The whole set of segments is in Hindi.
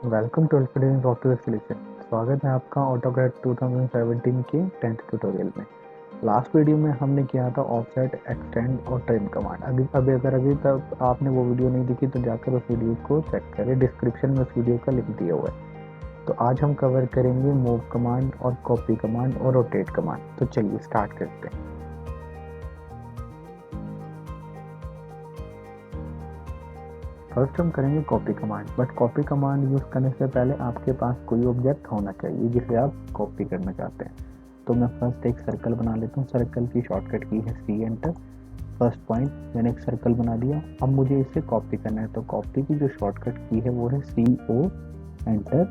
Welcome to Alfred software solution. स्वागत है आपका ऑटोकैड 2017 के 10th ट्यूटोरियल में। लास्ट वीडियो में हमने किया था ऑफसेट, एक्सटेंड और ट्रिम कमांड। अभी तक आपने वो वीडियो नहीं देखी तो जाकर उस वीडियो को चेक करें, डिस्क्रिप्शन में उस वीडियो का लिंक दिया हुआ है। तो आज हम कवर करेंगे मूव कमांड और कॉपी कमांड और रोटेट कमांड। तो चलिए स्टार्ट करते हैं। फर्स्ट हम करेंगे copy command, but copy command use करने से पहले आपके पास कोई ऑब्जेक्ट होना चाहिए जिसे आप कॉपी करना चाहते हैं। तो मैं फर्स्ट एक सर्कल बना लेता हूँ। सर्कल की शॉर्टकट की है सी एंटर। फर्स्ट पॉइंट मैंने एक सर्कल बना दिया। अब मुझे इसे कॉपी करना है, तो कॉपी की जो शॉर्टकट की है वो है सी ओ एंटर।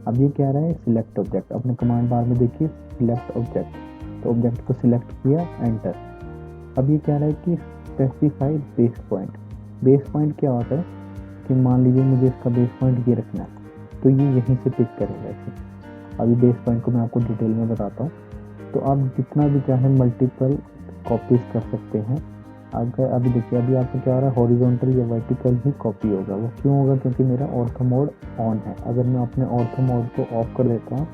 अब ये कह रहा है सिलेक्ट ऑब्जेक्ट। अपने कमांड बार में देखिए सिलेक्ट ऑब्जेक्ट, तो ऑब्जेक्ट को सिलेक्ट किया, एंटर। अब ये कह रहा है कि specify base point. Base point क्या होता है कि मान लीजिए मुझे इसका बेस पॉइंट ये रखना है, तो ये यहीं से पिक करेगा इसे। अभी बेस पॉइंट को मैं आपको डिटेल में बताता हूँ। तो आप जितना भी चाहे मल्टीपल कॉपीज कर सकते हैं। अगर अभी देखिए, अभी आपको क्या हो रहा है, हॉरिजॉन्टल या वर्टिकल ही कॉपी होगा। वो क्यों होगा? क्योंकि मेरा ऑर्थो मोड ऑन है। अगर मैं अपने ऑर्थो मोड को ऑफ कर देता हूँ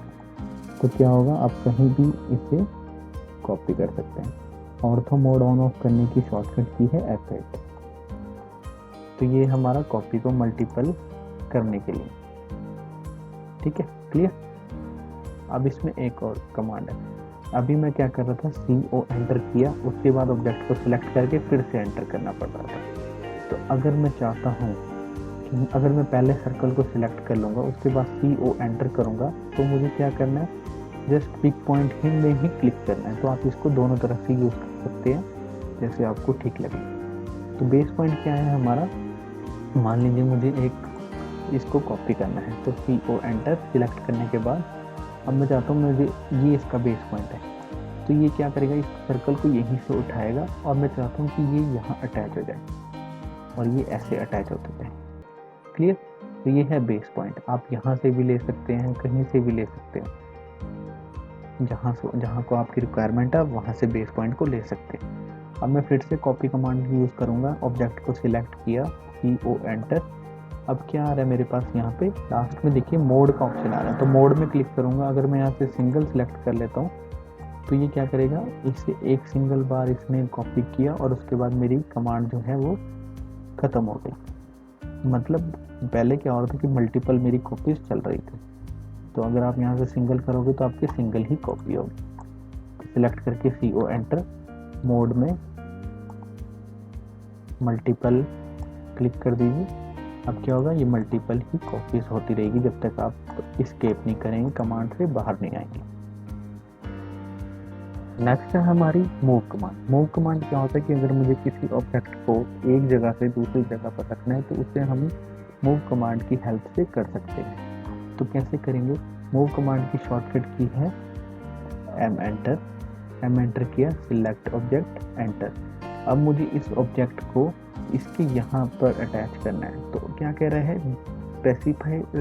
तो क्या होगा, आप कहीं भी इसे कॉपी कर सकते हैं। ऑर्थो मोड ऑन ऑफ करने की शॉर्टकट की है F8। तो ये हमारा कॉपी को मल्टीपल करने के लिए, ठीक है, क्लियर। अब इसमें एक और कमांड है। अभी मैं क्या कर रहा था, सी ओ एंटर किया, उसके बाद ऑब्जेक्ट को सिलेक्ट करके फिर से एंटर करना पड़ रहा था। तो अगर मैं चाहता हूँ कि अगर मैं पहले सर्कल को सिलेक्ट कर लूँगा, उसके बाद सी ओ एंटर करूँगा, तो मुझे क्या करना है, जस्ट पिक पॉइंट ही में ही क्लिक करना है। तो आप इसको दोनों तरफ से यूज़ कर सकते हैं, जैसे आपको ठीक लगे। तो बेस पॉइंट क्या है हमारा, मान लीजिए मुझे एक इसको कॉपी करना है, तो सी ओ एंटर सिलेक्ट करने के बाद अब मैं चाहता हूँ मुझे ये इसका बेस पॉइंट है, तो ये क्या करेगा, इस सर्कल को यहीं से उठाएगा और मैं चाहता हूँ कि ये यहाँ अटैच हो जाए और ये ऐसे अटैच होते जाए, क्लियर। तो ये है बेस पॉइंट। आप यहाँ से भी ले सकते हैं, कहीं से भी ले सकते हैं, जहाँ को आपकी रिक्वायरमेंट है वहाँ से बेस पॉइंट को ले सकते हैं। अब मैं फिर से कॉपी कमांड यूज़ करूँगा। ऑब्जेक्ट को सिलेक्ट किया, सी ओ एंटर। अब क्या आ रहा है मेरे पास, यहाँ पे लास्ट में देखिए मोड का ऑप्शन आ रहा है, तो मोड में क्लिक करूँगा। अगर मैं यहाँ से सिंगल सिलेक्ट कर लेता हूँ तो ये क्या करेगा, इसे एक सिंगल बार इसने कॉपी किया और उसके बाद मेरी कमांड जो है वो ख़त्म हो गई। मतलब पहले क्या हो रहा था कि मल्टीपल मेरी कॉपीज चल रही थी। तो अगर आप यहाँ से सिंगल करोगे तो आपकी सिंगल ही कॉपी होगी। सिलेक्ट करके सी ओ एंटर, मोड में मल्टीपल क्लिक कर दीजिए। अब क्या होगा, ये मल्टीपल ही कॉपीज होती रहेगी जब तक आप एस्केप नहीं करेंगे, कमांड से बाहर नहीं आएंगे। नेक्स्ट है हमारी मूव कमांड। मूव कमांड क्या होता है कि अगर मुझे किसी ऑब्जेक्ट को एक जगह से दूसरी जगह पर रखना है तो उसे हम मूव कमांड की हेल्प से कर सकते हैं। तो कैसे करेंगे, मूव कमांड की शॉर्टकट की है एम एंटर। एम एंटर किया, सिलेक्ट ऑब्जेक्ट, एंटर। अब मुझे इस ऑब्जेक्ट को इसके यहाँ पर अटैच करना है। तो क्या कह रहा है,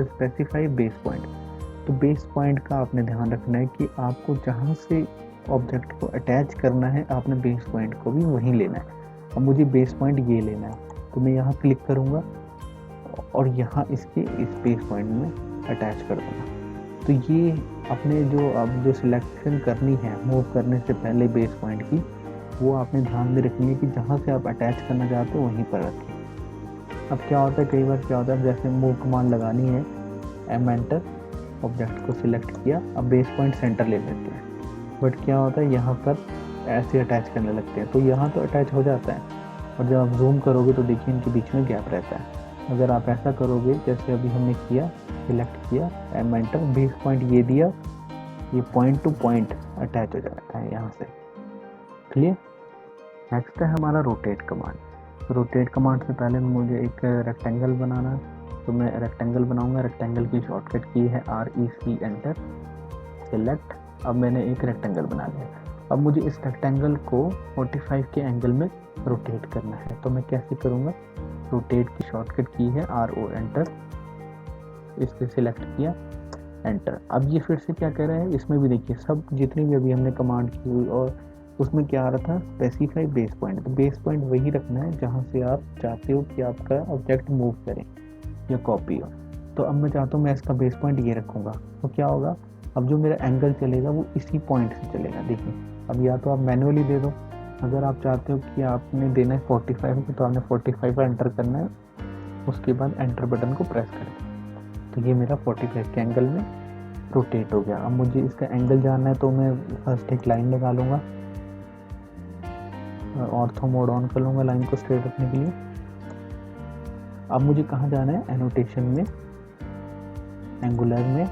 स्पेसिफाई बेस पॉइंट। तो बेस पॉइंट का आपने ध्यान रखना है कि आपको जहाँ से ऑब्जेक्ट को अटैच करना है, आपने बेस पॉइंट को भी वहीं लेना है। अब मुझे बेस पॉइंट ये लेना है, तो मैं यहाँ क्लिक करूँगा और यहाँ इसके इस बेस पॉइंट में अटैच कर दूँगा। तो ये अपने जो सिलेक्शन करनी है मूव करने से पहले बेस पॉइंट की, वो आपने ध्यान में रखनी है कि जहाँ से आप अटैच करना चाहते हो वहीं पर रखें। अब क्या होता है, कई बार क्या होता है, जैसे मूव कमांड लगानी है, एम एंटर, ऑब्जेक्ट को सिलेक्ट किया, अब बेस पॉइंट सेंटर ले लेते हैं, बट क्या होता है यहाँ पर ऐसे अटैच करने लगते हैं। तो यहाँ तो अटैच हो जाता है और जब आप जूम करोगे तो देखिए इनके बीच में गैप रहता है। अगर आप ऐसा करोगे जैसे अभी हमने किया, सिलेक्ट किया, एम एंटर, बेस पॉइंट ये दिया, ये पॉइंट टू पॉइंट अटैच हो जाता है यहाँ से, क्लियर। नेक्स्ट है हमारा रोटेट कमांड। रोटेट कमांड से पहले मुझे एक रेक्टेंगल बनाना है, तो मैं रेक्टेंगल बनाऊंगा। रेक्टेंगल की शॉर्टकट की है REC, एंटर, सिलेक्ट। अब मैंने एक रेक्टेंगल बना लिया। अब मुझे इस रेक्टेंगल को 45 के एंगल में रोटेट करना है, तो मैं कैसे करूँगा, रोटेट की शॉर्टकट की है RO, एंटर, इससे सिलेक्ट किया, एंटर। अब ये फिर से क्या कह रहा है, इसमें भी देखिए सब जितनी भी अभी हमने कमांड की हुई और उसमें क्या आ रहा था, स्पेसिफाई बेस पॉइंट। तो बेस पॉइंट वही रखना है जहाँ से आप चाहते हो कि आपका ऑब्जेक्ट मूव करे या कॉपी हो। तो अब मैं चाहता हूँ मैं इसका बेस पॉइंट ये रखूँगा, तो क्या होगा, अब जो मेरा एंगल चलेगा वो इसी पॉइंट से चलेगा। देखिए अब या तो आप मैनुअली दे दो, अगर आप चाहते हो कि आपने देना है 45 तो आपने 45 पर एंटर करना है, उसके बाद एंटर बटन को प्रेस करें। तो ये मेरा 45 के एंगल में रोटेट हो गया। अब मुझे इसका एंगल जानना है तो मैं फर्स्ट एक लाइन लगा लूँगा, ऑर्थो मोड ऑन कर लूँगा लाइन को स्ट्रेट रखने के लिए। अब मुझे कहाँ जाना है, एनोटेशन में, एंगुलर में,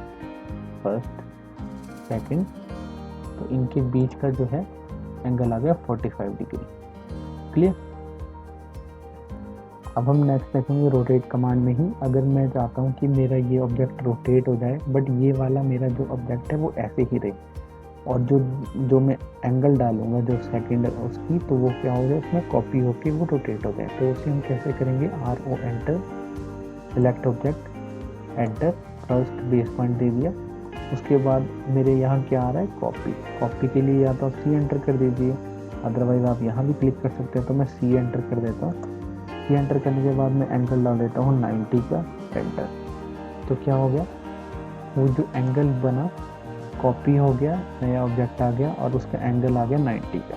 फर्स्ट सेकंड, तो इनके बीच का जो है एंगल आ गया 45 डिग्री। क्लियर। अब हम नेक्स्ट देखेंगे रोटेट कमांड में ही। अगर मैं चाहता हूँ कि मेरा ये ऑब्जेक्ट रोटेट हो जाए बट ये वाला मेरा जो ऑब्जेक्ट है वो ऐसे ही रहे, और जो मैं एंगल डालूंगा जो सेकंड है उसकी, तो वो क्या हो जाए, उसमें कॉपी होके वो रोटेट हो जाए। तो उसे हम कैसे करेंगे, RO enter, select object, enter, first base point दे दिया। उसके बाद मेरे यहाँ क्या आ रहा है, कॉपी के लिए या तो आप C एंटर कर दीजिए, अदरवाइज आप यहाँ भी क्लिक कर सकते हैं। तो मैं C एंटर कर देता हूँ। C एंटर करने के बाद मैं एंगल डाल देता हूँ 90 का, एंटर। तो क्या हो गया, वो जो एंगल बना कॉपी हो गया, नया ऑब्जेक्ट आ गया और उसका एंगल आ गया 90 का।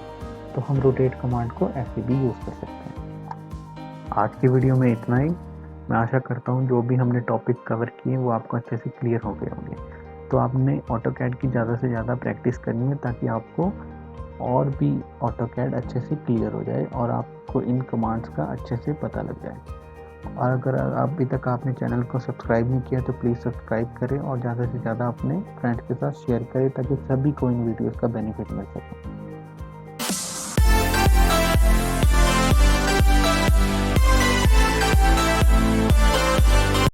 तो हम रोटेट कमांड को ऐसे भी यूज़ कर सकते हैं। आज की वीडियो में इतना ही। मैं आशा करता हूँ जो भी हमने टॉपिक कवर किए वो आपको अच्छे से क्लियर हो गए होंगे। तो आपने ऑटोकैड की ज़्यादा से ज़्यादा प्रैक्टिस करनी है ताकि आपको और भी ऑटोकैड अच्छे से क्लियर हो जाए और आपको इन कमांड्स का अच्छे से पता लग जाए। और अगर अभी तक आपने चैनल को सब्सक्राइब नहीं किया तो प्लीज़ सब्सक्राइब करें और ज़्यादा से ज़्यादा अपने फ्रेंड्स के साथ शेयर करें ताकि सभी को इन वीडियोस का बेनिफिट मिल सके।